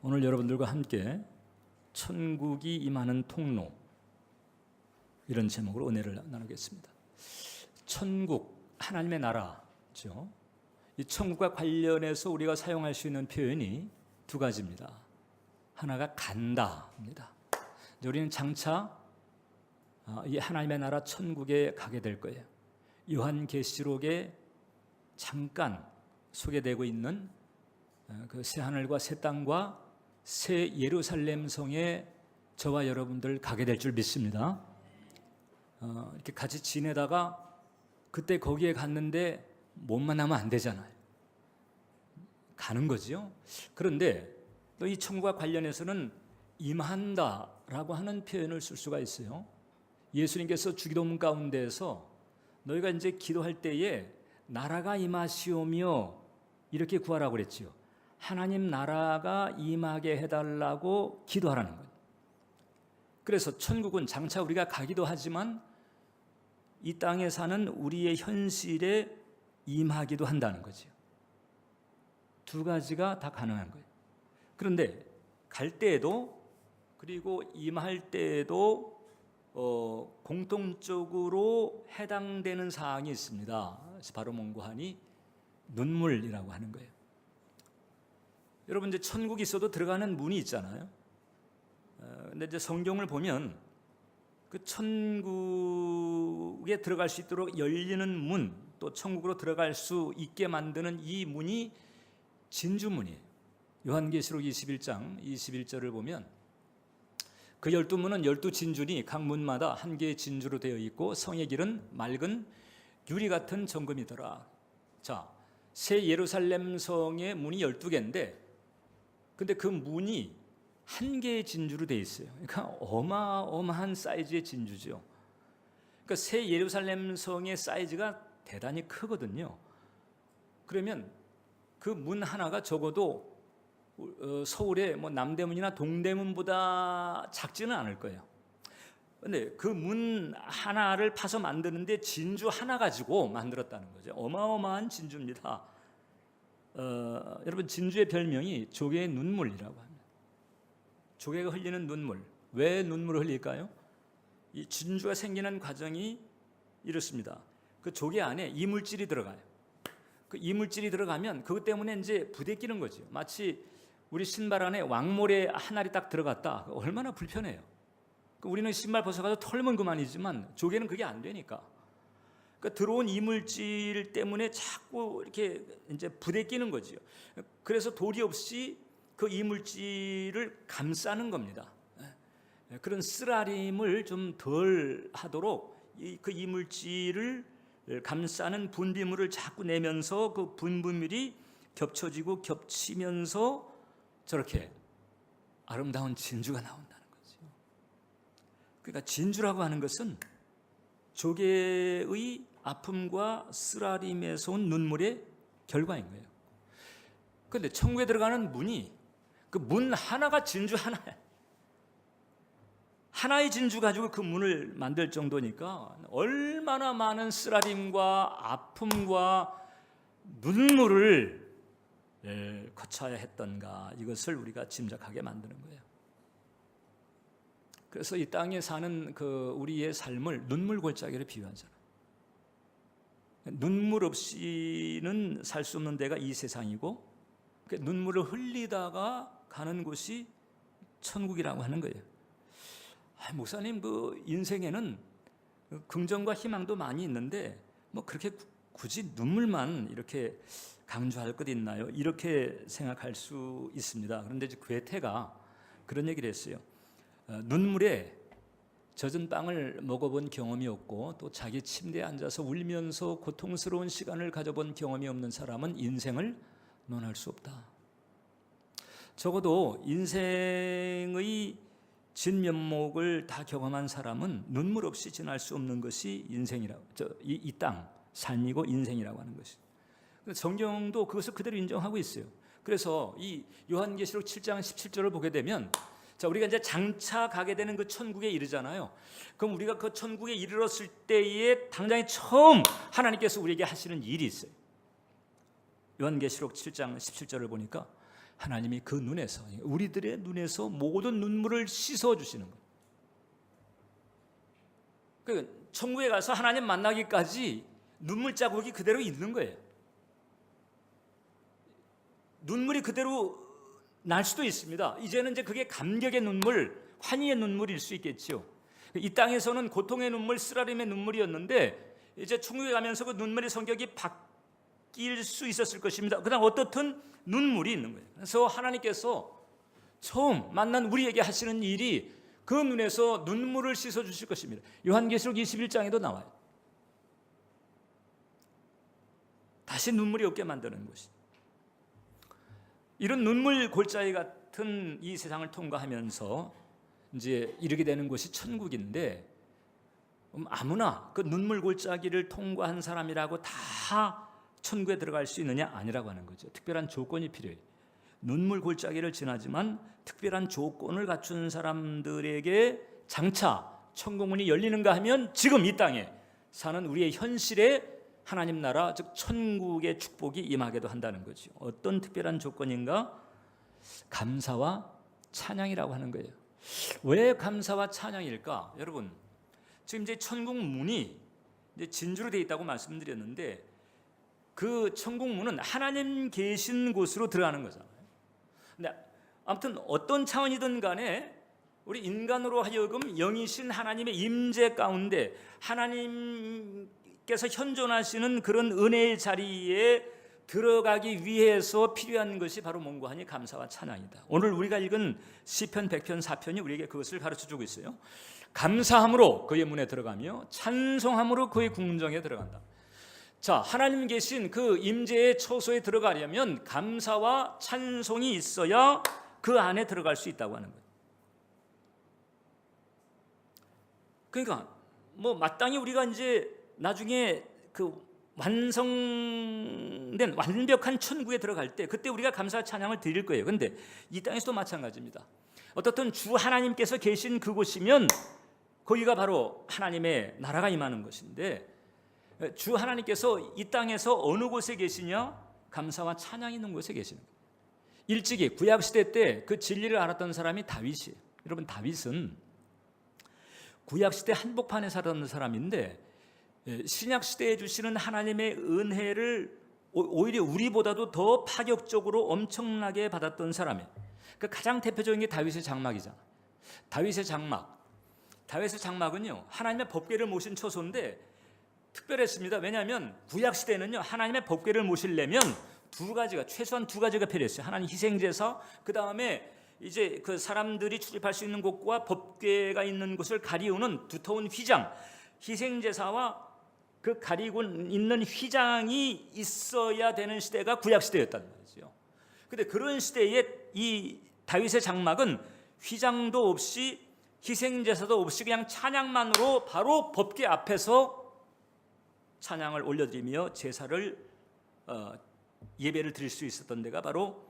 오늘 여러분들과 함께 천국이 임하는 통로, 이런 제목으로 은혜를 나누겠습니다. 천국, 하나님의 나라죠. 이 천국과 관련해서 우리가 사용할 수 있는 표현이 두 가지입니다. 하나가 간다입니다. 우리는 장차 이 하나님의 나라 천국에 가게 될 거예요. 요한계시록에 잠깐 소개되고 있는 그 새 하늘과 새 땅과 새 예루살렘 성에 저와 여러분들 가게 될 줄 믿습니다. 이렇게 같이 지내다가 그때 거기에 갔는데 못 만나면 안 되잖아요. 가는 거지요. 그런데 또 이 천국과 관련해서는 임한다라고 하는 표현을 쓸 수가 있어요. 예수님께서 주기도문 가운데에서 너희가 이제 기도할 때에 나라가 임하시오며 이렇게 구하라고 그랬지요. 하나님 나라가 임하게 해달라고 기도하라는 거예요. 그래서 천국은 장차 우리가 가기도 하지만 이 땅에 사는 우리의 현실에 임하기도 한다는 거죠. 두 가지가 다 가능한 거예요. 그런데 갈 때에도 그리고 임할 때에도 공통적으로 해당되는 사항이 있습니다. 바로 뭔고 하니 눈물이라고 하는 거예요. 여러분, 이제 천국이 있어도 들어가는 문이 있잖아요. 근데 이제 성경을 보면 그 천국에 들어갈 수 있도록 열리는 문, 또 천국으로 들어갈 수 있게 만드는 이 문이 진주문이에요. 요한계시록 21장 21절을 보면 그 12문은 12진주니 각 문마다 한 개의 진주로 되어 있고 성의 길은 맑은 유리 같은 정금이더라. 자, 새 예루살렘 성의 문이 12개인데 근데 그 문이 한 개의 진주로 되어 있어요. 그러니까 어마어마한 사이즈의 진주죠. 그러니까 새 예루살렘 성의 사이즈가 대단히 크거든요. 그러면 그 문 하나가 적어도 서울의 뭐 남대문이나 동대문보다 작지는 않을 거예요. 그런데 그 문 하나를 파서 만드는데 진주 하나 가지고 만들었다는 거죠. 어마어마한 진주입니다. 여러분, 진주의 별명이 조개의 눈물이라고 합니다. 조개가 흘리는 눈물. 왜 눈물을 흘릴까요? 이 진주가 생기는 과정이 이렇습니다. 그 조개 안에 이물질이 들어가요. 그 이물질이 들어가면 그것 때문에 이제 부대끼는 거죠. 마치 우리 신발 안에 왕모래 한 알이 딱 들어갔다. 얼마나 불편해요. 우리는 신발 벗어가서 털면 그만이지만 조개는 그게 안 되니까. 그러니까 들어온 이물질 때문에 자꾸 이렇게 이제 부대끼는 거지요. 그래서 도리 없이 그 이물질을 감싸는 겁니다. 그런 쓰라림을 좀 덜 하도록 그 이물질을 감싸는 분비물을 자꾸 내면서 그 분비물이 겹쳐지고 겹치면서 저렇게 아름다운 진주가 나온다는 거죠. 그러니까 진주라고 하는 것은 조개의 아픔과 쓰라림에서 온 눈물의 결과인 거예요. 그런데 천국에 들어가는 문이 그 문 하나가 진주 하나야. 하나의 진주 가지고 그 문을 만들 정도니까 얼마나 많은 쓰라림과 아픔과 눈물을 거쳐야 했던가, 이것을 우리가 짐작하게 만드는 거예요. 그래서 이 땅에 사는 그 우리의 삶을 눈물 골짜기로 비유하잖아요. 눈물 없이는 살 수 없는 데가 이 세상이고, 눈물을 흘리다가 가는 곳이 천국이라고 하는 거예요. 목사님, 그 인생에는 긍정과 희망도 많이 있는데 뭐 그렇게 굳이 눈물만 이렇게 강조할 것 있나요? 이렇게 생각할 수 있습니다. 그런데 이제 괴테가 그런 얘기를 했어요. 눈물에 젖은 빵을 먹어본 경험이 없고 또 자기 침대에 앉아서 울면서 고통스러운 시간을 가져본 경험이 없는 사람은 인생을 논할 수 없다. 적어도 인생의 진면목을 다 경험한 사람은 눈물 없이 지날 수 없는 것이 인생이라고, 이 땅 삶이고 인생이라고 하는 것이. 성경도 그것을 그대로 인정하고 있어요. 그래서 이 요한계시록 7장 17절을 보게 되면, 자, 우리가 이제 장차 가게 되는 그 천국에 이르잖아요. 그럼 우리가 그 천국에 이르렀을 때에 당장에 처음 하나님께서 우리에게 하시는 일이 있어요. 요한계시록 7장 17절을 보니까 하나님이 그 눈에서, 우리들의 눈에서 모든 눈물을 씻어 주시는 거예요. 그 천국에 가서 하나님 만나기까지 눈물 자국이 그대로 있는 거예요. 눈물이 그대로 날 수도 있습니다. 이제는 이제 그게 감격의 눈물, 환희의 눈물일 수 있겠죠. 이 땅에서는 고통의 눈물, 쓰라림의 눈물이었는데 이제 천국에 가면서 그 눈물의 성격이 바뀔 수 있었을 것입니다. 그다음 어떻든 눈물이 있는 거예요. 그래서 하나님께서 처음 만난 우리에게 하시는 일이 그 눈에서 눈물을 씻어 주실 것입니다. 요한계시록 21장에도 나와요. 다시 눈물이 없게 만드는 것이. 이런 눈물 골짜기 같은 이 세상을 통과하면서 이제 이르게 되는 곳이 천국인데, 아무나 그 눈물 골짜기를 통과한 사람이라고 다 천국에 들어갈 수 있느냐? 아니라고 하는 거죠. 특별한 조건이 필요해요. 눈물 골짜기를 지나지만 특별한 조건을 갖춘 사람들에게 장차 천국문이 열리는가 하면 지금 이 땅에 사는 우리의 현실에 하나님 나라, 즉 천국의 축복이 임하게도 한다는 거죠. 어떤 특별한 조건인가? 감사와 찬양이라고 하는 거예요. 왜 감사와 찬양일까? 여러분, 지금 이제 천국 문이 이제 진주로 되어 있다고 말씀드렸는데, 그 천국 문은 하나님 계신 곳으로 들어가는 거잖아요. 근데 아무튼 어떤 차원이든 간에 우리 인간으로 하여금 영이신 하나님의 임재 가운데 하나님께서 현존하시는 그런 은혜의 자리에 들어가기 위해서 필요한 것이 바로 뭔가 하니 감사와 찬양이다. 오늘 우리가 읽은 시편 100편 4편이 우리에게 그것을 가르쳐주고 있어요. 감사함으로 그의 문에 들어가며 찬송함으로 그의 궁정에 들어간다. 자, 하나님 계신 그 임재의 처소에 들어가려면 감사와 찬송이 있어야 그 안에 들어갈 수 있다고 하는 거예요. 그러니까 뭐 마땅히 우리가 이제 나중에 그 완성된 완벽한 천국에 들어갈 때 그때 우리가 감사 찬양을 드릴 거예요. 그런데 이 땅에서도 마찬가지입니다. 어떻든 주 하나님께서 계신 그곳이면 거기가 바로 하나님의 나라가 임하는 것인데, 주 하나님께서 이 땅에서 어느 곳에 계시냐? 감사와 찬양이 있는 곳에 계시는 거예요. 일찍이 구약시대 때 그 진리를 알았던 사람이 다윗이에요. 여러분, 다윗은 구약시대 한복판에 살았던 사람인데 신약시대에 주시는 하나님의 은혜를 오히려 우리보다도 더 파격적으로 엄청나게 받았던 사람이에요. 그 가장 대표적인 게 다윗의 장막이잖아. 다윗의 장막은요, 하나님의 법궤를 모신 처소인데 특별했습니다. 왜냐하면 구약시대는요, 하나님의 법궤를 모시려면 최소한 두 가지가 필요했어요. 하나님 희생제사, 그 다음에 이제 그 사람들이 출입할 수 있는 곳과 법궤가 있는 곳을 가리우는 두터운 휘장, 희생제사와 그 가리고 있는 휘장이 있어야 되는 시대가 구약시대였단 말이죠. 그런데 그런 시대에 이 다윗의 장막은 휘장도 없이 희생제사도 없이 그냥 찬양만으로 바로 법궤 앞에서 찬양을 올려드리며 제사를 예배를 드릴 수 있었던 데가 바로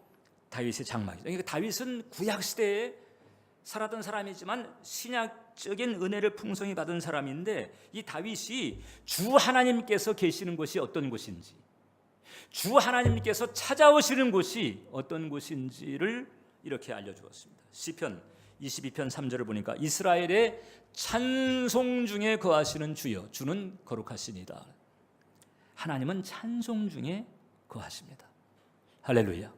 다윗의 장막이죠. 그러니까 다윗은 구약시대에 살았던 사람이지만 신약적인 은혜를 풍성히 받은 사람인데, 이 다윗이 주 하나님께서 계시는 곳이 어떤 곳인지, 주 하나님께서 찾아오시는 곳이 어떤 곳인지를 이렇게 알려주었습니다. 시편 22편 3절을 보니까 이스라엘의 찬송 중에 거하시는 주여, 주는 거룩하시니다. 하나님은 찬송 중에 거하십니다. 할렐루야.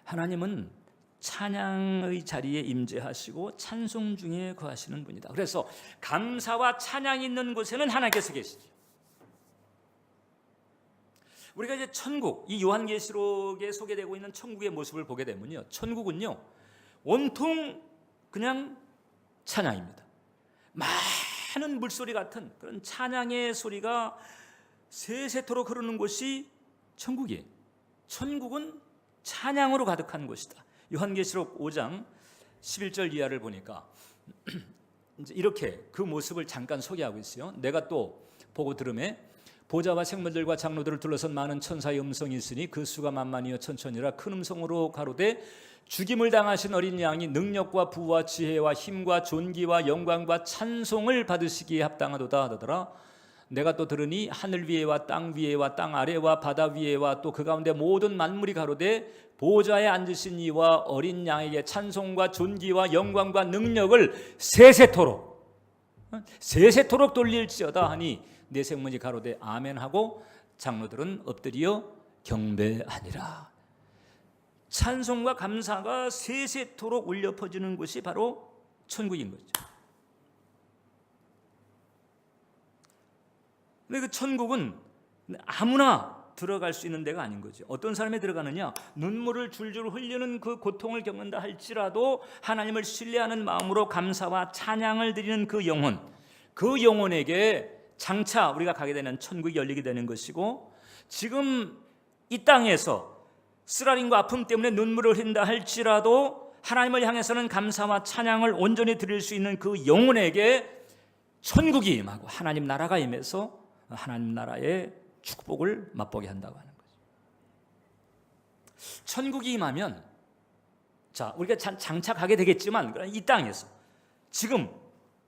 하나님은 찬양의 자리에 임재하시고 찬송 중에 거하시는 분이다. 그래서 감사와 찬양이 있는 곳에는 하나님께서 계시죠. 우리가 이제 천국, 이 요한계시록에 소개되고 있는 천국의 모습을 보게 되면요, 천국은요 온통 그냥 찬양입니다. 많은 물소리 같은 그런 찬양의 소리가 세세토록 흐르는 곳이 천국이에요. 천국은 찬양으로 가득한 곳이다. 요한계시록 5장 11절 이하를 보니까 이제 이렇게 그 모습을 잠깐 소개하고 있어요. 내가 또 보고 들으매 보좌와 생물들과 장로들을 둘러선 많은 천사의 음성이 있으니 그 수가 만만이여 천천이라 큰 음성으로 가로되 죽임을 당하신 어린 양이 능력과 부와 지혜와 힘과 존귀와 영광과 찬송을 받으시기에 합당하도다 하더라. 내가 또 들으니 하늘 위에와 땅 위에와 땅 아래와 바다 위에와 또 그 가운데 모든 만물이 가로되 보좌에 앉으신 이와 어린 양에게 찬송과 존귀와 영광과 능력을 세세토록 돌릴지어다 하니 네 생문이 가로되 아멘 하고 장로들은 엎드려 경배하니라. 찬송과 감사가 세세토록 울려 퍼지는 곳이 바로 천국인 거죠. 근데 그 천국은 아무나 들어갈 수 있는 데가 아닌 거죠. 어떤 사람이 들어가느냐? 눈물을 줄줄 흘리는 그 고통을 겪는다 할지라도 하나님을 신뢰하는 마음으로 감사와 찬양을 드리는 그 영혼에게 장차 우리가 가게 되는 천국이 열리게 되는 것이고, 지금 이 땅에서 쓰라림과 아픔 때문에 눈물을 흘린다 할지라도 하나님을 향해서는 감사와 찬양을 온전히 드릴 수 있는 그 영혼에게 천국이 임하고 하나님 나라가 임해서 하나님 나라의 축복을 맛보게 한다고 하는 거죠. 천국이 임하면, 자, 우리가 장차 가게 되겠지만 이 땅에서 지금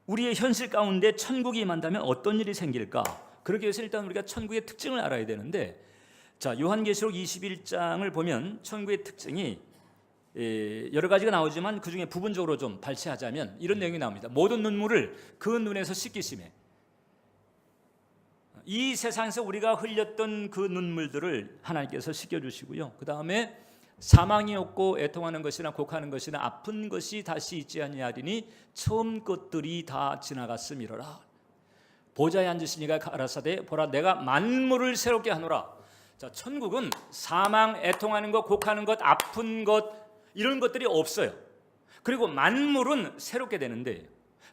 우리의 현실 가운데 천국이 임한다면 어떤 일이 생길까? 그러기 위해서 일단 우리가 천국의 특징을 알아야 되는데, 자, 요한계시록 21장을 보면 천국의 특징이 여러 가지가 나오지만 그 중에 부분적으로 좀 발췌하자면 이런 내용이 나옵니다. 모든 눈물을 그 눈에서 씻기심에, 이 세상에서 우리가 흘렸던 그 눈물들을 하나님께서 씻겨주시고요. 그 다음에 사망이 없고 애통하는 것이나 곡하는 것이나 아픈 것이 다시 있지 아니하리니 처음 것들이 다 지나갔음이로라. 보좌에 앉으신 이가 가라사대 보라 내가 만물을 새롭게 하노라. 자, 천국은 사망, 애통하는 것, 곡하는 것, 아픈 것 이런 것들이 없어요. 그리고 만물은 새롭게 되는데,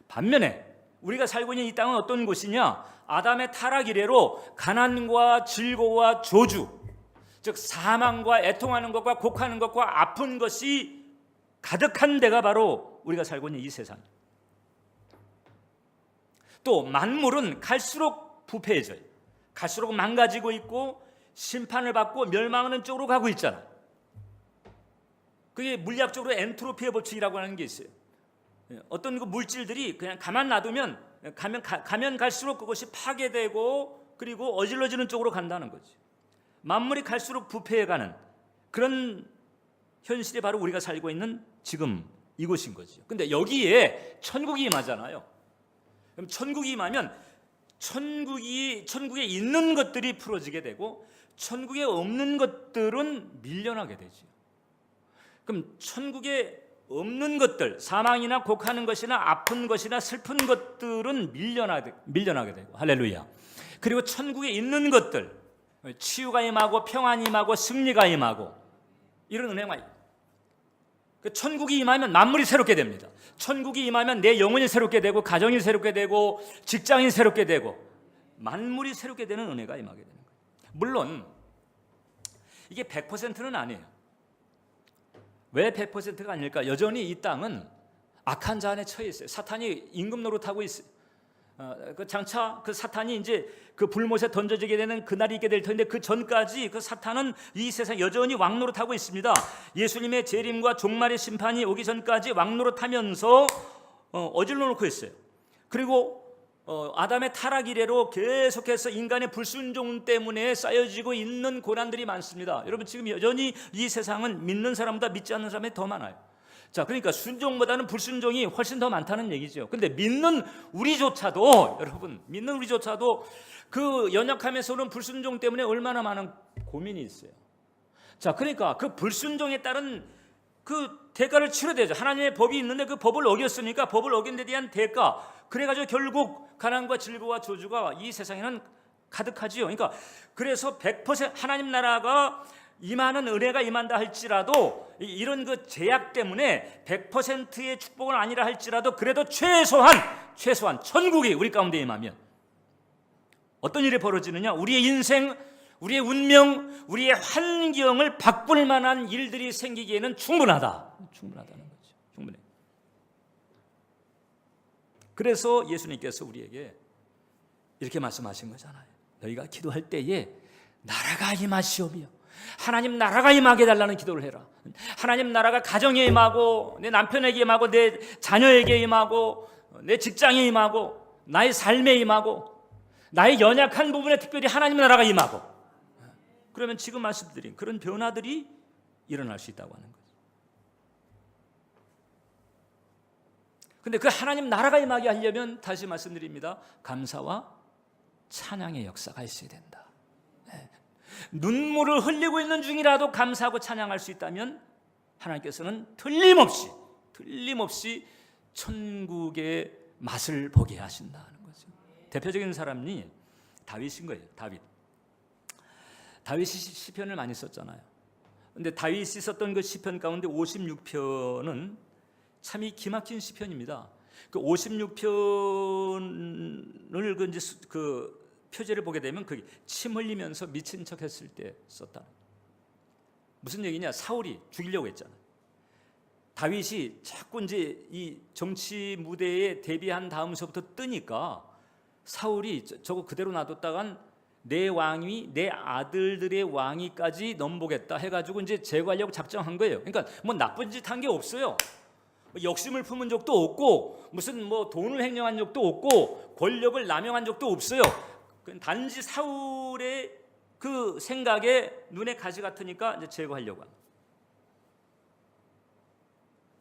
반면에 우리가 살고 있는 이 땅은 어떤 곳이냐? 아담의 타락 이래로 가난과 질고와 저주, 즉 사망과 애통하는 것과 곡하는 것과 아픈 것이 가득한 데가 바로 우리가 살고 있는 이 세상. 또 만물은 갈수록 부패해져요. 갈수록 망가지고 있고 심판을 받고 멸망하는 쪽으로 가고 있잖아. 그게 물리학적으로 엔트로피의 법칙이라고 하는 게 있어요. 어떤 그 물질들이 그냥 가만 놔두면 가면 갈수록 그것이 파괴되고 그리고 어질러지는 쪽으로 간다는 거지. 만물이 갈수록 부패해가는 그런 현실이 바로 우리가 살고 있는 지금 이곳인 거죠. 근데 여기에 천국이 임하잖아요. 그럼 천국이 임하면 천국에 있는 것들이 풀어지게 되고 천국에 없는 것들은 밀려나게 되죠. 그럼 천국에 없는 것들, 사망이나 곡하는 것이나 아픈 것이나 슬픈 것들은 밀려나게 되고, 할렐루야. 그리고 천국에 있는 것들, 치유가 임하고 평안이 임하고 승리가 임하고 이런 은혜가 임해요. 천국이 임하면 만물이 새롭게 됩니다. 천국이 임하면 내 영혼이 새롭게 되고 가정이 새롭게 되고 직장이 새롭게 되고 만물이 새롭게 되는 은혜가 임하게 되는 거예요. 물론 이게 100%는 아니에요. 왜 100%가 아닐까? 여전히 이 땅은 악한 자 안에 처해 있어요. 사탄이 임금 노릇하고 있어요. 장차 그 사탄이 이제 그 불못에 던져지게 되는 그날이 있게 될 텐데 그 전까지 그 사탄은 이 세상 여전히 왕노릇하고 있습니다. 예수님의 재림과 종말의 심판이 오기 전까지 왕노릇하면서 어질러 놓고 있어요. 그리고 아담의 타락 이래로 계속해서 인간의 불순종 때문에 쌓여지고 있는 고난들이 많습니다. 여러분 지금 여전히 이 세상은 믿는 사람보다 믿지 않는 사람이 더 많아요. 자, 그러니까 순종보다는 불순종이 훨씬 더 많다는 얘기죠. 근데 믿는 우리조차도, 여러분 믿는 우리조차도 그 연약함에서 오는 불순종 때문에 얼마나 많은 고민이 있어요. 자, 그러니까 그 불순종에 따른 그 대가를 치러야 되죠. 하나님의 법이 있는데 그 법을 어겼으니까 법을 어긴 데 대한 대가, 그래가지고 결국 가난과 질고와 저주가 이 세상에는 가득하지요. 그러니까 그래서 100% 하나님 나라가 임하는 은혜가 임한다 할지라도 이런 그 제약 때문에 100%의 축복은 아니라 할지라도 그래도 최소한 천국이 우리 가운데 임하면 어떤 일이 벌어지느냐? 우리의 인생, 우리의 운명, 우리의 환경을 바꿀 만한 일들이 생기기에는 충분하다는 거죠. 충분해. 그래서 예수님께서 우리에게 이렇게 말씀하신 거잖아요. 너희가 기도할 때에 나라가 임하시오며, 하나님 나라가 임하게 달라는 기도를 해라. 하나님 나라가 가정에 임하고 내 남편에게 임하고 내 자녀에게 임하고 내 직장에 임하고 나의 삶에 임하고 나의 연약한 부분에 특별히 하나님 나라가 임하고, 그러면 지금 말씀드린 그런 변화들이 일어날 수 있다고 하는 거죠. 근데 그 하나님 나라가 임하게 하려면 다시 말씀드립니다. 감사와 찬양의 역사가 있어야 된다. 눈물을 흘리고 있는 중이라도 감사하고 찬양할 수 있다면 하나님께서는 틀림없이 천국의 맛을 보게 하신다는 거죠. 대표적인 사람이 다윗인 거예요. 다윗이 시편을 많이 썼잖아요. 근데 다윗이 썼던 그 시편 가운데 56편은 참이 기막힌 시편입니다. 그 56편을 그 표제를 보게 되면 그게 침 흘리면서 미친 척 했을 때 썼다. 무슨 얘기냐? 사울이 죽이려고 했잖아. 다윗이 자꾸 이제 이 정치 무대에 데뷔한 다음서부터 뜨니까 사울이 저거 그대로 놔뒀다간 내 왕이 내 아들들의 왕위까지 넘보겠다 해가지고 이제 제거하려고 작정한 거예요. 그러니까 뭐 나쁜 짓 한 게 없어요. 욕심을 품은 적도 없고 무슨 뭐 돈을 횡령한 적도 없고 권력을 남용한 적도 없어요. 단지 사울의 그 생각에 눈에 가시 같으니까 이제 제거하려고 합니다.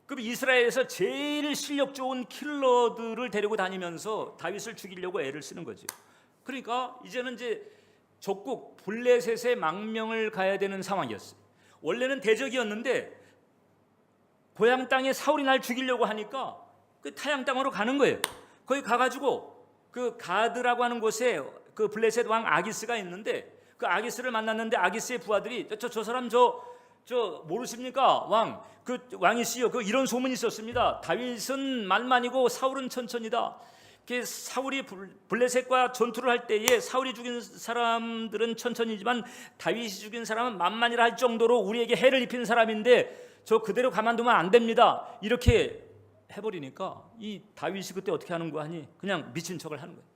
그럼 이스라엘에서 제일 실력 좋은 킬러들을 데리고 다니면서 다윗을 죽이려고 애를 쓰는 거죠. 그러니까 이제는 이제 적국 블레셋의 망명을 가야 되는 상황이었어요. 원래는 대적이었는데 고향 땅에 사울이 날 죽이려고 하니까 그 타향 땅으로 가는 거예요. 거기 가가지고 그 가드라고 하는 곳에 그 블레셋 왕 아기스가 있는데 그 아기스를 만났는데 아기스의 부하들이 저 사람 저 모르십니까? 왕, 그 왕이시여, 그 이런 소문이 있었습니다. 다윗은 만만이고 사울은 천천이다. 사울이 블레셋과 전투를 할 때에 사울이 죽인 사람들은 천천이지만 다윗이 죽인 사람은 만만이라 할 정도로 우리에게 해를 입힌 사람인데 저 그대로 가만두면 안 됩니다. 이렇게 해버리니까 이 다윗이 그때 어떻게 하는 거 하니 그냥 미친 척을 하는 거예요.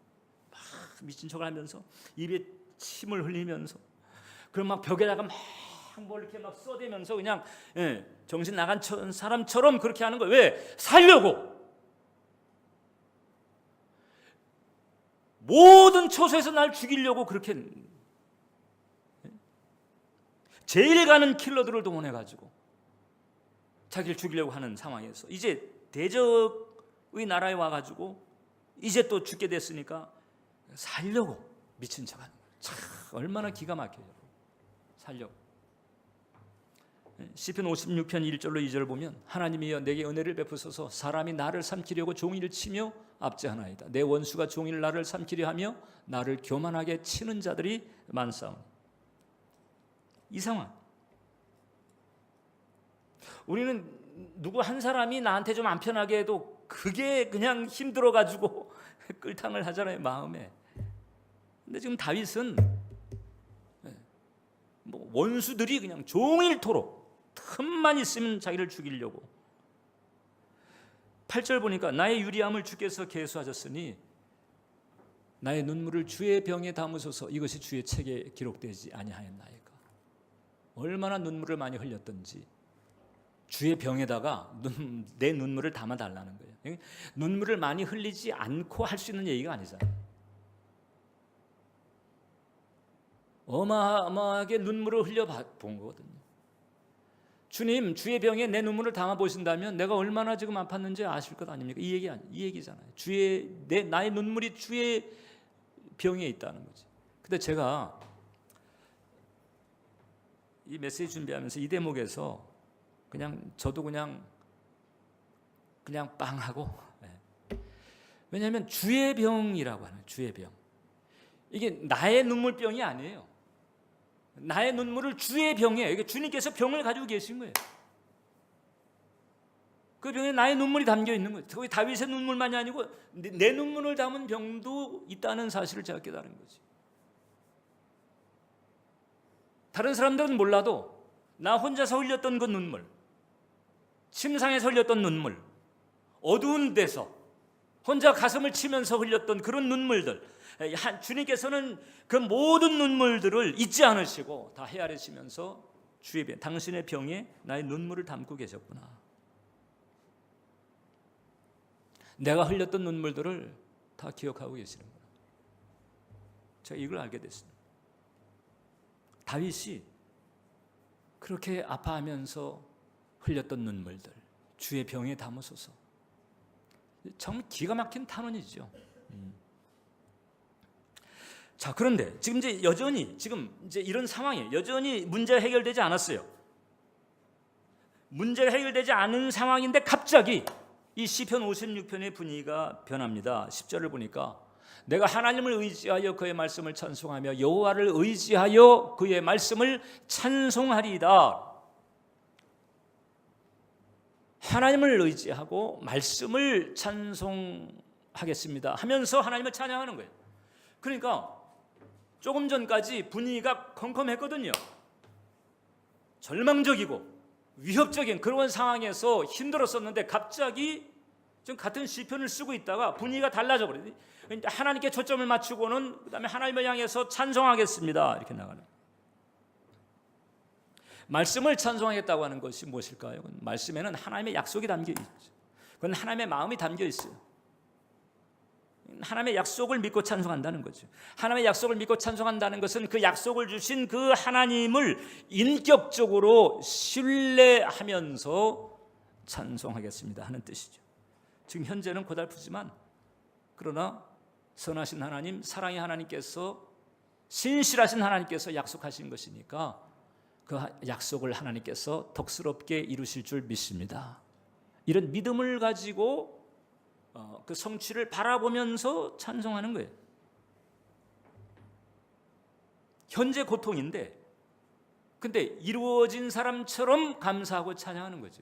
막 미친 척을 하면서 입에 침을 흘리면서 그럼 막 벽에다가 막 뭘 이렇게 막 쏘대면서 그냥 정신 나간 사람처럼 그렇게 하는 거예요. 왜? 살려고. 모든 처소에서 날 죽이려고 그렇게 제일 가는 킬러들을 동원해가지고 자기를 죽이려고 하는 상황에서 이제 대적의 나라에 와가지고 이제 또 죽게 됐으니까 살려고 미친 척하는 거예요. 참 얼마나 기가 막혀요. 살려고. 시편 56편 1절로 2절을 보면 하나님이여 내게 은혜를 베푸소서 사람이 나를 삼키려고 종이를 치며 압제하나이다. 내 원수가 종일 나를 삼키려 하며 나를 교만하게 치는 자들이 많사오니. 이 상황. 우리는 누구 한 사람이 나한테 좀 안 편하게 해도 그게 그냥 힘들어가지고 끌탕을 하잖아요, 마음에. 근데 지금 다윗은 뭐 원수들이 그냥 종일토록 틈만 있으면 자기를 죽이려고. 8절 보니까 나의 유리함을 주께서 계수하셨으니 나의 눈물을 주의 병에 담으소서. 이것이 주의 책에 기록되지 아니하였나이까. 얼마나 눈물을 많이 흘렸던지 주의 병에다가 내 눈물을 담아달라는 거예요. 눈물을 많이 흘리지 않고 할 수 있는 얘기가 아니잖아요. 어마어마하게 눈물을 흘려본 거거든요. 주님, 주의 병에 내 눈물을 담아 보신다면 내가 얼마나 지금 아팠는지 아실 것 아닙니까? 이 얘기잖아요. 나의 눈물이 주의 병에 있다는 거지. 근데 제가 이 메시지 준비하면서 이 대목에서 저도 그냥 빵 하고. 왜냐하면 주의 병이라고 하는 주의 병. 이게 나의 눈물병이 아니에요. 나의 눈물을 주의 병에, 이게 주님께서 병을 가지고 계신 거예요. 그 병에 나의 눈물이 담겨 있는 거예요. 거기 다윗의 눈물만이 아니고 내 눈물을 담은 병도 있다는 사실을 제가 깨달은 거지. 다른 사람들은 몰라도 나 혼자서 흘렸던 그 눈물, 침상에서 흘렸던 눈물, 어두운 데서 혼자 가슴을 치면서 흘렸던 그런 눈물들, 주님께서는 그 모든 눈물들을 잊지 않으시고 다 헤아리시면서 주의 병, 당신의 병에 나의 눈물을 담고 계셨구나. 내가 흘렸던 눈물들을 다 기억하고 계시는구나. 제가 이걸 알게 됐습니다. 다윗이 그렇게 아파하면서 흘렸던 눈물들 주의 병에 담으소서. 정말 기가 막힌 탄원이죠. 자, 그런데 지금 이제 여전히 이런 상황이 여전히 문제가 해결되지 않았어요. 문제가 해결되지 않은 상황인데 갑자기 이 시편 56편의 분위기가 변합니다. 10절을 보니까 내가 하나님을 의지하여 그의 말씀을 찬송하며 여호와를 의지하여 그의 말씀을 찬송하리이다. 하나님을 의지하고 말씀을 찬송하겠습니다 하면서 하나님을 찬양하는 거예요. 그러니까 조금 전까지 분위기가 컴컴했거든요. 절망적이고 위협적인 그런 상황에서 힘들었었는데 갑자기 지금 같은 시편을 쓰고 있다가 분위기가 달라져 버려요. 하나님께 초점을 맞추고는 그다음에 하나님을 향해서 찬송하겠습니다 이렇게 나가는. 말씀을 찬송하겠다고 하는 것이 무엇일까요? 말씀에는 하나님의 약속이 담겨 있죠. 그건 하나님의 마음이 담겨 있어요. 하나님의 약속을 믿고 찬송한다는 거죠. 하나님의 약속을 믿고 찬송한다는 것은 그 약속을 주신 그 하나님을 인격적으로 신뢰하면서 찬송하겠습니다 하는 뜻이죠. 지금 현재는 고달프지만 그러나 선하신 하나님, 사랑의 하나님께서 신실하신 하나님께서 약속하신 것이니까 그 약속을 하나님께서 덕스럽게 이루실 줄 믿습니다. 이런 믿음을 가지고 그 성취를 바라보면서 찬송하는 거예요. 현재 고통인데 근데 이루어진 사람처럼 감사하고 찬양하는 거죠.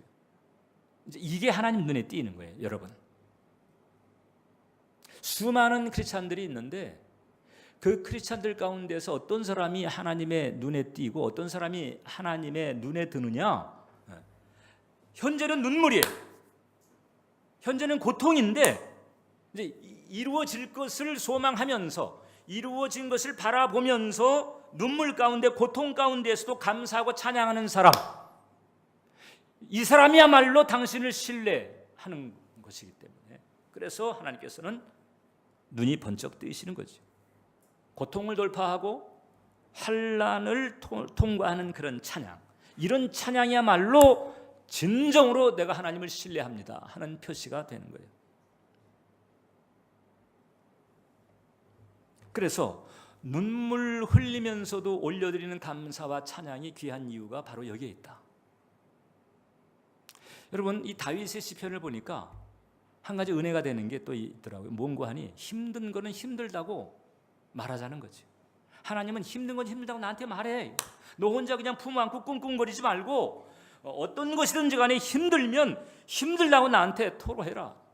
이제 이게 하나님 눈에 띄는 거예요, 여러분. 수많은 크리스찬들이 있는데 그 크리스찬들 가운데서 어떤 사람이 하나님의 눈에 띄고 어떤 사람이 하나님의 눈에 드느냐? 현재는 눈물이에요. 현재는 고통인데 이제 이루어질 것을 소망하면서 이루어진 것을 바라보면서 눈물 가운데 고통 가운데에서도 감사하고 찬양하는 사람, 이 사람이야말로 당신을 신뢰하는 것이기 때문에 그래서 하나님께서는 눈이 번쩍 뜨이시는 거죠. 고통을 돌파하고 환난을 통과하는 그런 찬양, 이런 찬양이야말로 진정으로 내가 하나님을 신뢰합니다 하는 표시가 되는 거예요. 그래서 눈물 흘리면서도 올려드리는 감사와 찬양이 귀한 이유가 바로 여기에 있다. 여러분, 이 다윗의 시편을 보니까 한 가지 은혜가 되는 게 또 있더라고요. 뭔가 하니 힘든 거는 힘들다고 말하자는 거지. 하나님은 힘든 건 힘들다고 나한테 말해. 너 혼자 그냥 품 안고 꿍꿍거리지 말고 어떤 것이든지 간에 힘들면 힘들다고 나한테 토로해라.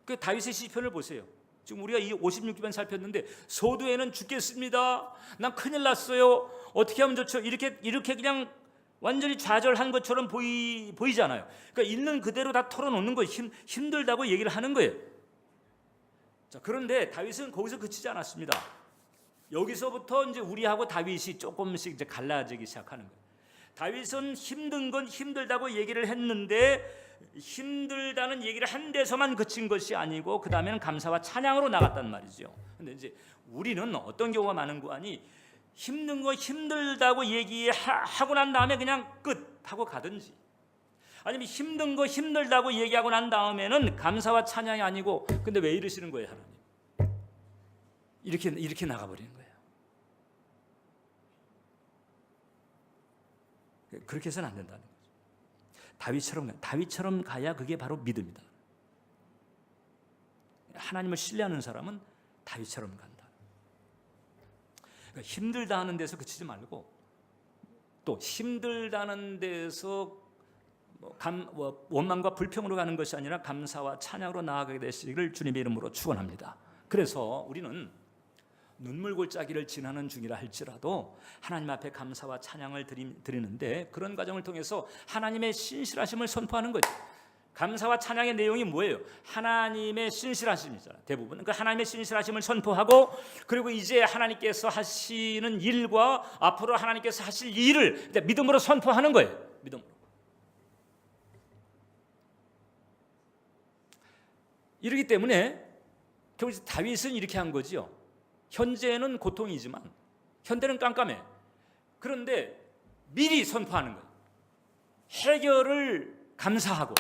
그 다윗의 시편을 보세요. 지금 우리가 이 56편 살폈는데 소두에는 죽겠습니다. 난 큰일 났어요. 어떻게 하면 좋죠? 이렇게 그냥 완전히 좌절한 것처럼 보이잖아요. 그러니까 있는 그대로 다 털어놓는 거예요. 힘들다고 얘기를 하는 거예요. 자, 그런데 다윗은 거기서 그치지 않았습니다. 여기서부터 이제 우리하고 다윗이 조금씩 이제 갈라지기 시작하는 거예요. 다윗은 힘든 건 힘들다고 얘기를 했는데 힘들다는 얘기를 한 데서만 그친 것이 아니고 그 다음에는 감사와 찬양으로 나갔단 말이죠. 근데 이제 우리는 어떤 경우가 많은 거 아니 힘든 거 힘들다고 얘기하고 난 다음에 그냥 끝 하고 가든지 아니면 힘든 거 힘들다고 얘기하고 난 다음에는 감사와 찬양이 아니고 근데 왜 이러시는 거예요, 하나님? 이렇게 나가버리는 거예요. 그렇게 해서는 안 된다는 거죠. 다윗처럼 가야 그게 바로 믿음이다. 하나님을 신뢰하는 사람은 다윗처럼 간다. 그러니까 힘들다 하는 데서 그치지 말고 또 힘들다는 데서 원망과 불평으로 가는 것이 아니라 감사와 찬양으로 나아가게 되시기를 주님의 이름으로 축원합니다. 그래서 우리는 눈물 골짜기를 지나는 중이라 할지라도 하나님 앞에 감사와 찬양을 드리는데 그런 과정을 통해서 하나님의 신실하심을 선포하는 거죠. 감사와 찬양의 내용이 뭐예요? 하나님의 신실하심이잖아요. 대부분 그러니까 하나님의 신실하심을 선포하고 그리고 이제 하나님께서 하시는 일과 앞으로 하나님께서 하실 일을 믿음으로 선포하는 거예요. 믿음으로. 이러기 때문에 결국 다윗은 이렇게 한 거지요. 현재는 고통이지만 현대는 깜깜해. 그런데 미리 선포하는 거예요. 해결을 감사하고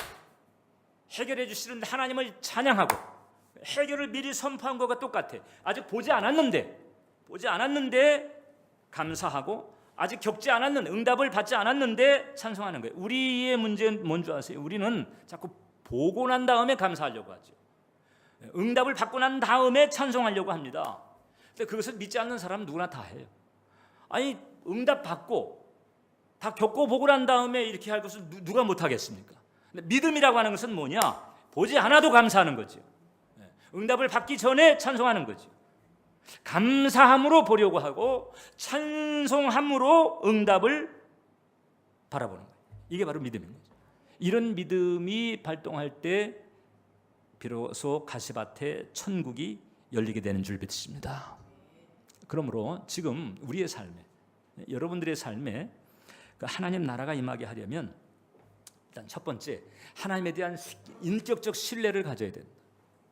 해결해 주시는 하나님을 찬양하고 해결을 미리 선포한 것과 똑같아. 아직 보지 않았는데 감사하고 아직 겪지 않았는 응답을 받지 않았는데 찬송하는 거예요. 우리의 문제는 뭔지 아세요? 우리는 자꾸 보고 난 다음에 감사하려고 하죠. 응답을 받고 난 다음에 찬송하려고 합니다. 근데 그것을 믿지 않는 사람은 누구나 다 해요. 아니 응답 받고 다 겪어보고 난 다음에 이렇게 할 것을 누가 못하겠습니까? 근데 믿음이라고 하는 것은 뭐냐? 보지 않아도 감사하는 거죠. 응답을 받기 전에 찬송하는 거죠. 감사함으로 보려고 하고 찬송함으로 응답을 바라보는 거예요. 이게 바로 믿음인 거죠. 이런 믿음이 발동할 때 비로소 가시밭에 천국이 열리게 되는 줄 믿습니다. 그러므로 지금 우리의 삶에, 여러분들의 삶에 하나님 나라가 임하게 하려면 일단 첫 번째, 하나님에 대한 인격적 신뢰를 가져야 된다.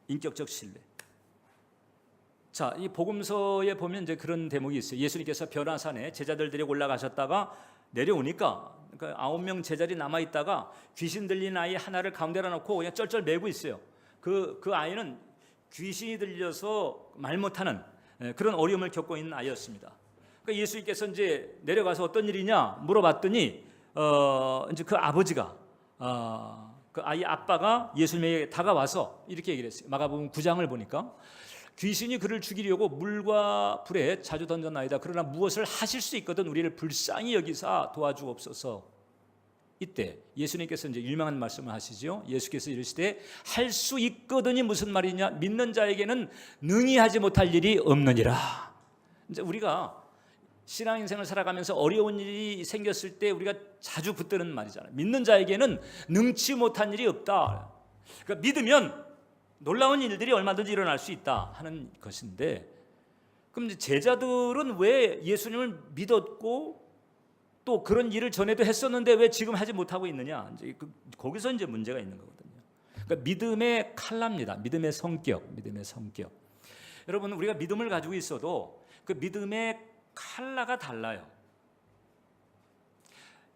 인격적 신뢰. 자, 이 복음서에 보면 이제 그런 대목이 있어요. 예수님께서 변화산에 제자들 데리고 올라가셨다가 내려오니까 9명 제자들이 남아 있다가 귀신 들린 아이 하나를 가운데로 놓고 그냥 쩔쩔 매고 있어요. 그 아이는 귀신이 들려서 말 못하는 그런 어려움을 겪고 있는 아이였습니다. 그러니까 예수님께서 이제 내려가서 어떤 일이냐 물어봤더니 이제 그 아버지가 그 아이 아빠가 예수님에게 다가와서 이렇게 얘기를 했어요. 마가복음 9장을 보니까 귀신이 그를 죽이려고 물과 불에 자주 던졌나이다. 그러나 무엇을 하실 수 있거든 우리를 불쌍히 여기사 도와주옵소서. 이때 예수님께서 이제 유명한 말씀을 하시죠. 예수께서 이르시되 할 수 있거든이 무슨 말이냐? 믿는 자에게는 능히 하지 못할 일이 없느니라. 이제 우리가 신앙 인생을 살아가면서 어려운 일이 생겼을 때 우리가 자주 붙드는 말이잖아요. 믿는 자에게는 능치 못한 일이 없다. 그러니까 믿으면 놀라운 일들이 얼마든지 일어날 수 있다 하는 것인데, 그럼 이제 제자들은 왜 예수님을 믿었고 또 그런 일을 전에도 했었는데 왜 지금 하지 못하고 있느냐? 이제 거기서 이제 문제가 있는 거거든요. 그러니까 믿음의 칼라입니다. 믿음의 성격. 여러분, 우리가 믿음을 가지고 있어도 그 믿음의 칼라가 달라요.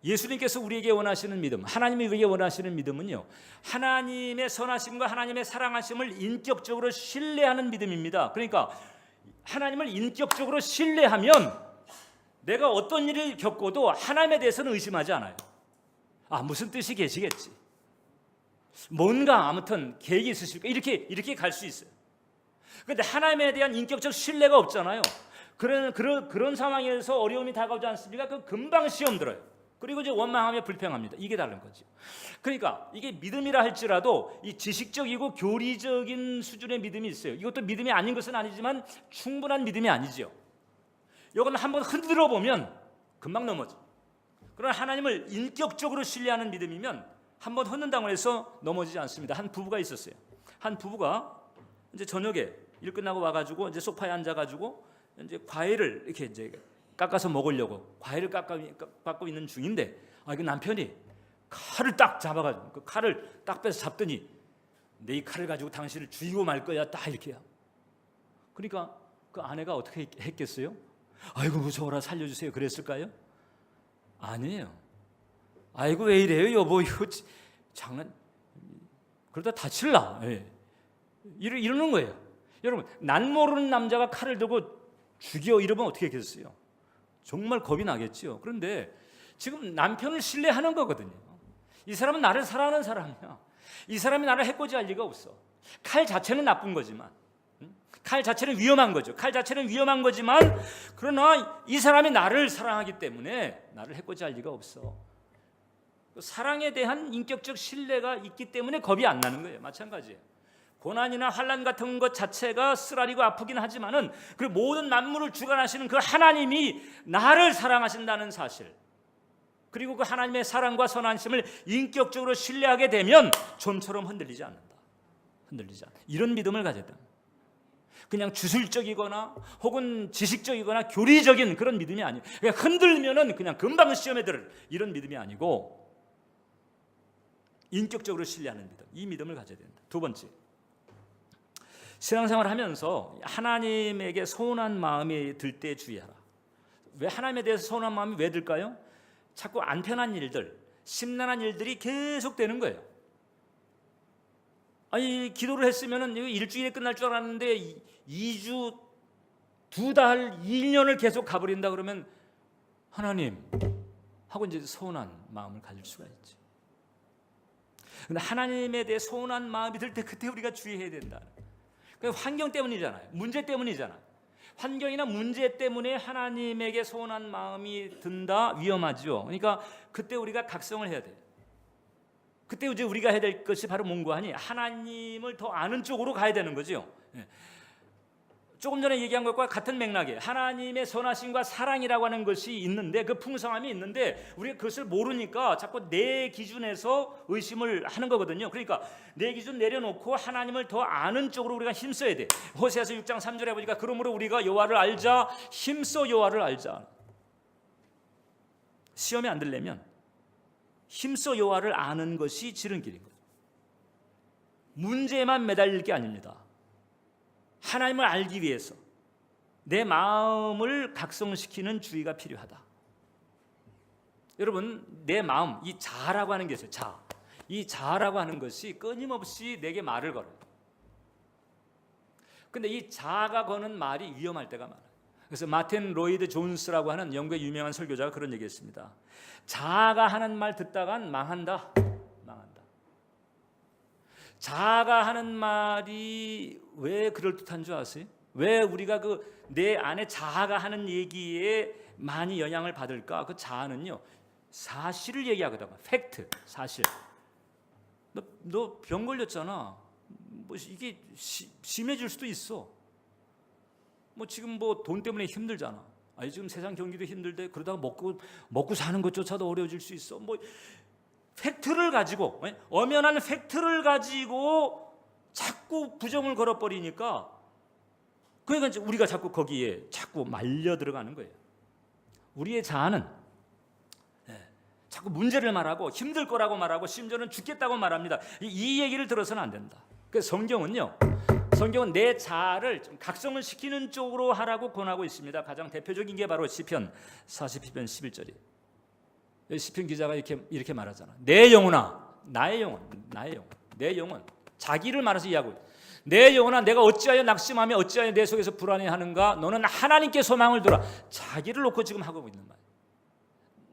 예수님께서 우리에게 원하시는 믿음, 하나님이 우리에게 원하시는 믿음은요, 하나님의 선하심과 하나님의 사랑하심을 인격적으로 신뢰하는 믿음입니다. 그러니까 하나님을 인격적으로 신뢰하면 내가 어떤 일을 겪어도 하나님에 대해서는 의심하지 않아요. 무슨 뜻이 계시겠지, 뭔가 아무튼 계획이 있으실까, 이렇게 갈 수 있어요. 그런데 하나님에 대한 인격적 신뢰가 없잖아요. 그런 상황에서 어려움이 다가오지 않습니까? 그 금방 시험 들어요. 그리고 이제 원망하며 불평합니다. 이게 다른 거죠. 그러니까 이게 믿음이라 할지라도 이 지식적이고 교리적인 수준의 믿음이 있어요. 이것도 믿음이 아닌 것은 아니지만 충분한 믿음이 아니죠. 이건 한번 흔들어 보면 금방 넘어져. 그러나 하나님을 인격적으로 신뢰하는 믿음이면 한번 흔든다고 해서 넘어지지 않습니다. 한 부부가 있었어요. 한 부부가 이제 저녁에 일 끝나고 와가지고 이제 소파에 앉아가지고 이제 과일을 이렇게 이제 깎아서 먹으려고 과일을 깎고 있는 중인데, 그 남편이 칼을 딱 잡아가지고 그 칼을 딱 빼서 잡더니 내 이 칼을 가지고 당신을 죽이고 말 거야, 딱 이렇게요. 그러니까 그 아내가 어떻게 했겠어요? 아이고 무서워라, 살려주세요, 그랬을까요? 아니에요. 아이고 왜 이래요 여보, 이거 장난, 그러다 다칠라, 이러는 거예요. 여러분, 난 모르는 남자가 칼을 들고 죽여 이러면 어떻게 했겠어요? 정말 겁이 나겠죠. 그런데 지금 남편을 신뢰하는 거거든요. 이 사람은 나를 사랑하는 사람이야. 이 사람이 나를 해코지할 리가 없어. 칼 자체는 나쁜 거지만, 칼 자체는 위험한 거죠. 칼 자체는 위험한 거지만, 그러나 이 사람이 나를 사랑하기 때문에 나를 해코지할 리가 없어. 사랑에 대한 인격적 신뢰가 있기 때문에 겁이 안 나는 거예요. 마찬가지예요. 고난이나 환난 같은 것 자체가 쓰라리고 아프긴 하지만은 그 모든 만물을 주관하시는 그 하나님이 나를 사랑하신다는 사실, 그리고 그 하나님의 사랑과 선하심을 인격적으로 신뢰하게 되면 좀처럼 흔들리지 않는다. 이런 믿음을 가져야 됩니다. 그냥 주술적이거나 혹은 지식적이거나 교리적인 그런 믿음이 아니에요. 그냥 흔들면은 그냥 금방 시험에 들을 이런 믿음이 아니고 인격적으로 신뢰하는 믿음, 이 믿음을 가져야 된다. 두 번째, 신앙생활 하면서 하나님에게 서운한 마음이 들 때 주의하라. 왜 하나님에 대해서 서운한 마음이 왜 들까요? 자꾸 안 편한 일들, 심란한 일들이 계속 되는 거예요. 아니, 기도를 했으면 일주일에 끝날 줄 알았는데 2주, 2달, 1년을 계속 가버린다 그러면 하나님 하고 이제 서운한 마음을 가질 수가 있죠. 근데 하나님에 대해 서운한 마음이 들 때 그때 우리가 주의해야 된다. 그러니까 환경 때문이잖아요. 문제 때문이잖아요. 환경이나 문제 때문에 하나님에게 서운한 마음이 든다, 위험하죠. 그러니까 그때 우리가 각성을 해야 돼요. 그때 이제 우리가 해야 될 것이 바로 뭔가 하니 하나님을 더 아는 쪽으로 가야 되는 거죠. 조금 전에 얘기한 것과 같은 맥락에 하나님의 선하심과 사랑이라고 하는 것이 있는데, 그 풍성함이 있는데 우리가 그것을 모르니까 자꾸 내 기준에서 의심을 하는 거거든요. 그러니까 내 기준 내려놓고 하나님을 더 아는 쪽으로 우리가 힘써야 돼. 호세아서 6장 3절에 보니까 그러므로 우리가 여호와를 알자, 힘써 여호와를 알자. 시험에 안 들려면 힘써 여호와를 아는 것이 지름길인 거예요. 문제에만 매달릴 게 아닙니다. 하나님을 알기 위해서 내 마음을 각성시키는 주의가 필요하다. 여러분, 내 마음, 이 자라고 하는 게 있어요. 이 자라고 하는 것이 끊임없이 내게 말을 걸어요. 근데 이 자가 거는 말이 위험할 때가 많아요. 그래서 마틴 로이드 존스라고 하는 영국의 유명한 설교자가 그런 얘기했습니다. 자가 하는 말 듣다간 망한다. 자가 하는 말이 왜 그럴듯한 줄 아세요? 왜 우리가 그 내 안에 자아가 하는 얘기에 많이 영향을 받을까? 그 자아는요, 사실을 얘기하거든요. 팩트, 사실. 너 병 걸렸잖아. 뭐 이게 심해질 수도 있어. 뭐 지금 뭐 돈 때문에 힘들잖아. 아니 지금 세상 경기도 힘들대. 그러다가 먹고 사는 것조차도 어려워질 수 있어. 뭐 팩트를 가지고, 엄연한 팩트를 가지고 자꾸 부정을 걸어버리니까, 그러니까 우리가 자꾸 거기에 자꾸 말려 들어가는 거예요. 우리의 자아는 자꾸 문제를 말하고 힘들 거라고 말하고 심지어는 죽겠다고 말합니다. 이 얘기를 들어서는 안 된다. 그래서 성경은 내 자아를 좀 각성을 시키는 쪽으로 하라고 권하고 있습니다. 가장 대표적인 게 바로 시편 42편 11절이에요. 시편 기자가 이렇게 말하잖아. 내 영혼아, 나의 영혼, 자기를 말해서 이해하고, 내 영혼아, 내가 어찌하여 낙심하며 어찌하여 내 속에서 불안해하는가? 너는 하나님께 소망을 두라. 자기를 놓고 지금 하고 있는 말.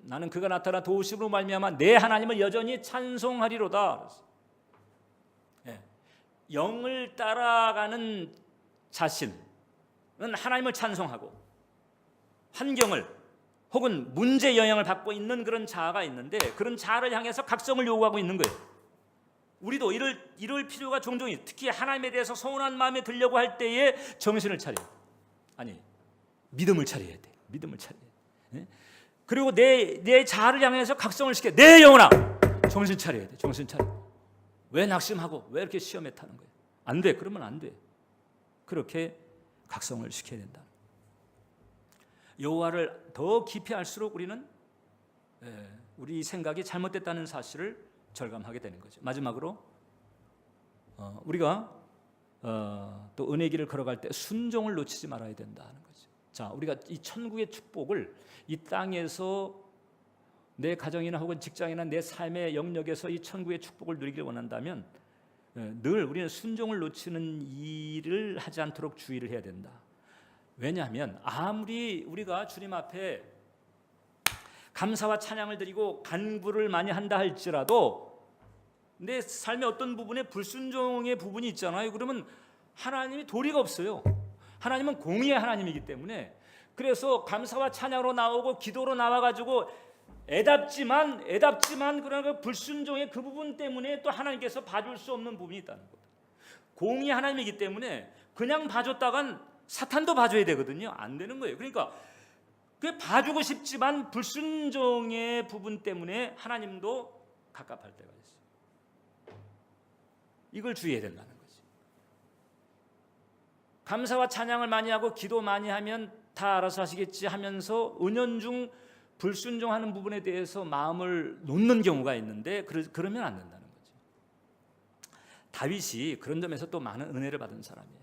나는 그가 나타나 도우심으로 말미암아 내 하나님을 여전히 찬송하리로다. 영을 따라가는 자신은 하나님을 찬송하고, 환경을 혹은 문제 영향을 받고 있는 그런 자아가 있는데, 그런 자아를 향해서 각성을 요구하고 있는 거예요. 우리도 이럴 필요가 종종 있어요. 특히 하나님에 대해서 서운한 마음이 들려고 할 때에 정신을 차려야 돼. 아니, 믿음을 차려야 돼. 믿음을 차려야 돼. 그리고 내 자아를 향해서 각성을 시켜. 내 영혼아, 정신 차려야 돼. 정신 차려. 왜 낙심하고 왜 이렇게 시험에 타는 거예요? 안 돼. 그러면 안 돼. 그렇게 각성을 시켜야 된다. 여호와를 더 깊이 알수록 우리는 우리 생각이 잘못됐다는 사실을 절감하게 되는 거죠. 마지막으로 우리가 또 은혜의 길을 걸어갈 때 순종을 놓치지 말아야 된다는 거죠. 자, 우리가 이 천국의 축복을 이 땅에서 내 가정이나 혹은 직장이나 내 삶의 영역에서 이 천국의 축복을 누리길 원한다면 늘 우리는 순종을 놓치는 일을 하지 않도록 주의를 해야 된다. 왜냐하면 아무리 우리가 주님 앞에 감사와 찬양을 드리고 간구를 많이 한다 할지라도 내 삶의 어떤 부분에 불순종의 부분이 있잖아요. 그러면 하나님이 도리가 없어요. 하나님은 공의의 하나님이기 때문에, 그래서 감사와 찬양으로 나오고 기도로 나와가지고 애답지만 그러나 그 불순종의 그 부분 때문에 또 하나님께서 봐줄 수 없는 부분이 있다는 거예요. 공의의 하나님이기 때문에 그냥 봐줬다간 사탄도 봐줘야 되거든요. 안 되는 거예요. 그러니까 그 봐주고 싶지만 불순종의 부분 때문에 하나님도 갑갑할 때가 있어요. 이걸 주의해야 된다는 거지. 감사와 찬양을 많이 하고 기도 많이 하면 다 알아서 하시겠지 하면서 은연중 불순종하는 부분에 대해서 마음을 놓는 경우가 있는데, 그러면 안 된다는 거죠. 다윗이 그런 점에서 또 많은 은혜를 받은 사람이에요.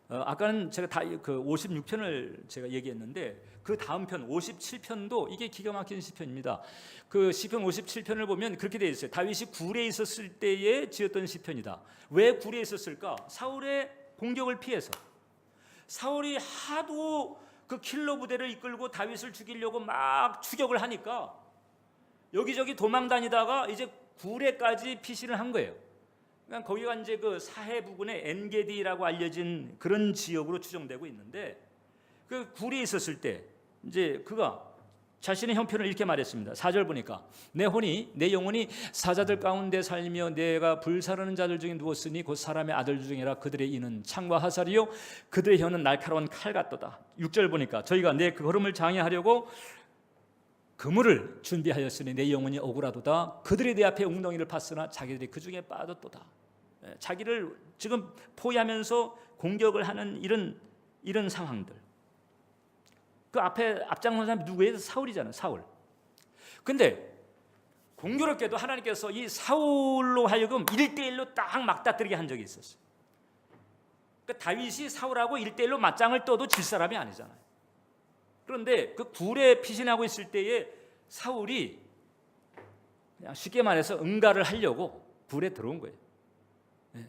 아까는 제가 다 그 56편을 제가 얘기했는데 그 다음 편 57편도 이게 기가 막힌 시편입니다. 그 시편 57편을 보면 그렇게 되어 있어요. 다윗이 굴에 있었을 때에 지었던 시편이다. 왜 굴에 있었을까? 사울의 공격을 피해서. 사울이 하도 그 킬러 부대를 이끌고 다윗을 죽이려고 막 추격을 하니까 여기저기 도망 다니다가 이제 굴에까지 피신을 한 거예요. 그러니까 거기가 이제 그 사해 부근의 엔게디라고 알려진 그런 지역으로 추정되고 있는데 그 굴에 있었을 때 이제 그가 자신의 형편을 이렇게 말했습니다. 4절 보니까 내 영혼이 사자들 가운데 살며 내가 불사르는 자들 중에 누웠으니 곧 사람의 아들 중이라 그들의 이는 창과 화살이요 그들의 혀는 날카로운 칼 같도다. 6절 보니까 저희가 내 그 걸음을 장애하려고 그물을 준비하였으니 내 영혼이 억울하도다. 그들이 내 앞에 웅덩이를 팠으나 자기들이 그 중에 빠졌도다. 자기를 지금 포위하면서 공격을 하는 이런 상황들. 그 앞에 앞장선 사람이 누구예요? 사울이잖아요. 사울. 근데 공교롭게도 하나님께서 이 사울로 하여금 1대1로 딱 맞닥뜨리게 한 적이 있었어요. 그러니까 다윗이 사울하고 1대1로 맞짱을 떠도 질 사람이 아니잖아요. 그런데 그 굴에 피신하고 있을 때에 사울이 그냥 쉽게 말해서 응가를 하려고 굴에 들어온 거예요. 네.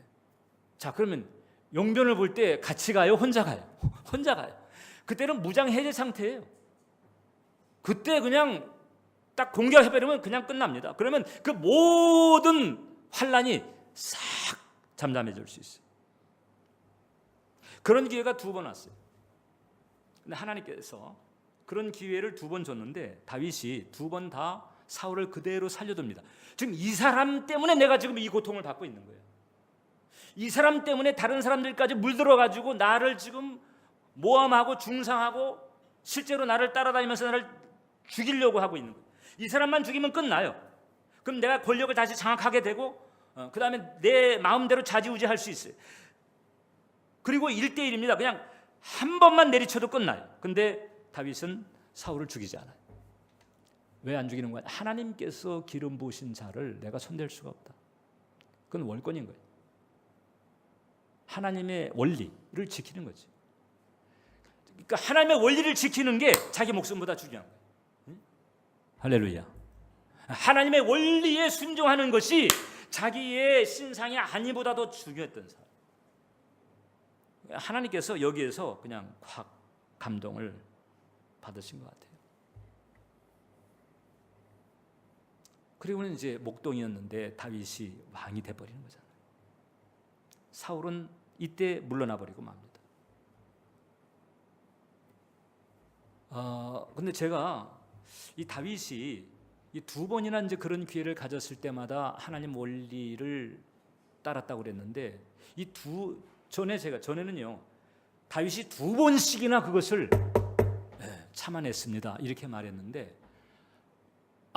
자, 그러면 용변을 볼 때 같이 가요? 혼자 가요? 혼자 가요. 그때는 무장 해제 상태예요. 그때 그냥 딱 공격해버리면 그냥 끝납니다. 그러면 그 모든 환란이 싹 잠잠해질 수 있어요. 그런 기회가 2번 왔어요. 근데 하나님께서 그런 기회를 2번 줬는데 다윗이 2번 다 사울을 그대로 살려둡니다. 지금 이 사람 때문에 내가 지금 이 고통을 받고 있는 거예요. 이 사람 때문에 다른 사람들까지 물들어가지고 나를 지금 모함하고 중상하고 실제로 나를 따라다니면서 나를 죽이려고 하고 있는 거예요. 이 사람만 죽이면 끝나요. 그럼 내가 권력을 다시 장악하게 되고 그 다음에 내 마음대로 좌지우지할 수 있어요. 그리고 1대1입니다. 그냥 한 번만 내리쳐도 끝나요. 근데 다윗은 사울을 죽이지 않아요. 왜 안 죽이는 거야? 하나님께서 기름 부으신 자를 내가 손댈 수가 없다. 그건 월권인 거예요. 하나님의 원리를 지키는 거지. 그러니까 하나님의 원리를 지키는 게 자기 목숨보다 중요한 거예요. 응? 할렐루야. 하나님의 원리에 순종하는 것이 자기의 신상의 안위보다도 중요했던 사람. 하나님께서 여기에서 그냥 확 감동을 받으신 것 같아요. 그리고는 이제 목동이었는데 다윗이 왕이 돼버리는 거잖아요. 사울은 이때 물러나 버리고 맙니다. 근데 제가 이 다윗이 이 2번이나 이제 그런 기회를 가졌을 때마다 하나님 원리를 따랐다고 그랬는데 전에는요 다윗이 2번씩이나 그것을 참아냈습니다 이렇게 말했는데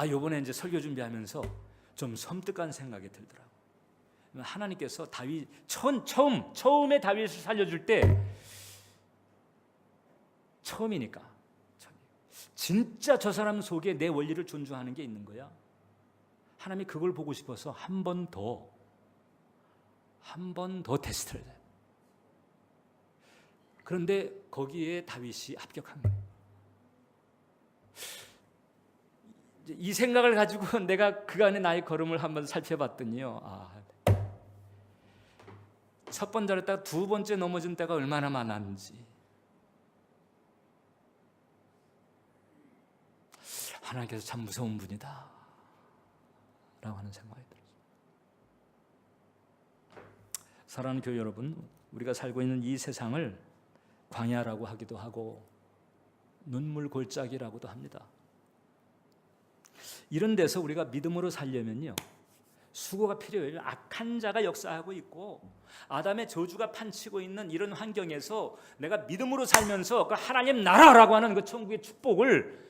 요번에 이제 설교 준비하면서 좀 섬뜩한 생각이 들더라고요. 하나님께서 다윗 처음에 다윗을 살려줄 때 처음이니까 진짜 저 사람 속에 내 원리를 존중하는 게 있는 거야. 하나님이 그걸 보고 싶어서 한 번 더 테스트를 해요. 그런데 거기에 다윗이 합격한 거예요. 이 생각을 가지고 내가 그간의 나의 걸음을 한번 살펴봤더니요. 첫 번 잘했다가 2번째 넘어진 때가 얼마나 많았는지. 하나님께서 참 무서운 분이다 라고 하는 생각이 들었어요. 사랑하는 교회 여러분, 우리가 살고 있는 이 세상을 광야라고 하기도 하고 눈물 골짜기라고도 합니다. 이런 데서 우리가 믿음으로 살려면요 수고가 필요해요. 악한 자가 역사하고 있고 아담의 저주가 판치고 있는 이런 환경에서 내가 믿음으로 살면서 그 하나님 나라라고 하는 그 천국의 축복을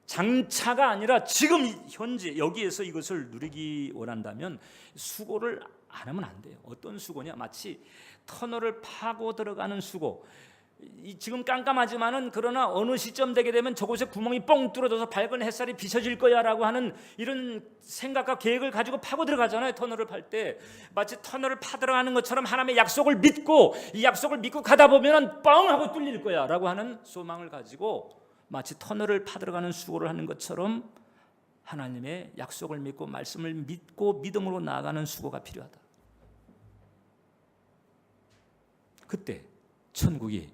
장차가 아니라 지금 현재 여기에서 이것을 누리기 원한다면 수고를 안 하면 안 돼요. 어떤 수고냐? 마치 터널을 파고 들어가는 수고. 지금 깜깜하지만은 그러나 어느 시점 되게 되면 저곳에 구멍이 뻥 뚫어져서 밝은 햇살이 비춰질 거야라고 하는 이런 생각과 계획을 가지고 파고 들어가잖아요. 터널을 팔 때 마치 터널을 파 들어가는 것처럼 하나님의 약속을 믿고 이 약속을 믿고 가다 보면은 뻥 하고 뚫릴 거야라고 하는 소망을 가지고 마치 터널을 파 들어가는 수고를 하는 것처럼 하나님의 약속을 믿고 말씀을 믿고 믿음으로 나아가는 수고가 필요하다. 그때 천국이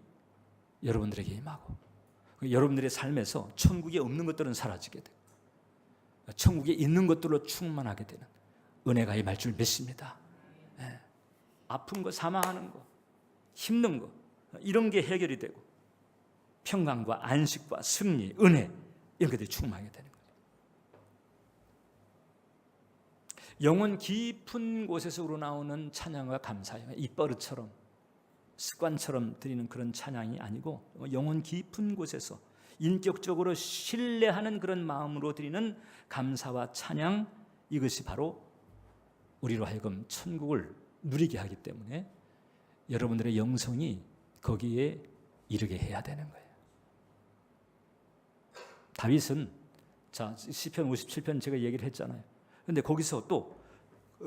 여러분들에게 임하고 여러분들의 삶에서 천국에 없는 것들은 사라지게 되고 천국에 있는 것들로 충만하게 되는 은혜가 임할 줄 믿습니다. 네. 아픈 거, 사망하는 거, 힘든 거 이런 게 해결이 되고 평강과 안식과 승리, 은혜 이런 것들이 충만하게 되는 거예요. 영혼 깊은 곳에서 우러나오는 찬양과 감사예요. 입버릇처럼 습관처럼 드리는 그런 찬양이 아니고 영혼 깊은 곳에서 인격적으로 신뢰하는 그런 마음으로 드리는 감사와 찬양, 이것이 바로 우리로 하여금 천국을 누리게 하기 때문에 여러분들의 영성이 거기에 이르게 해야 되는 거예요. 다윗은 시편 57편 제가 얘기를 했잖아요. 그런데 거기서 또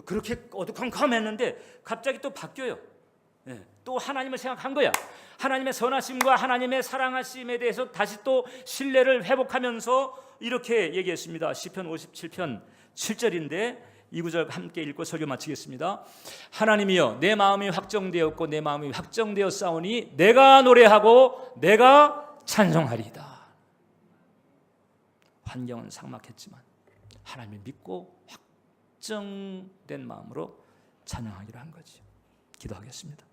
그렇게 어두컴컴했는데 갑자기 또 바뀌어요. 네, 또 하나님을 생각한 거야. 하나님의 선하심과 하나님의 사랑하심에 대해서 다시 또 신뢰를 회복하면서 이렇게 얘기했습니다. 시편 57편 7절인데 이 구절 함께 읽고 설교 마치겠습니다. 하나님이여 내 마음이 확정되었고 내 마음이 확정되었사오니 내가 노래하고 내가 찬송하리이다. 환경은 삭막했지만 하나님을 믿고 확정된 마음으로 찬양하기로 한 거지. 기도하겠습니다.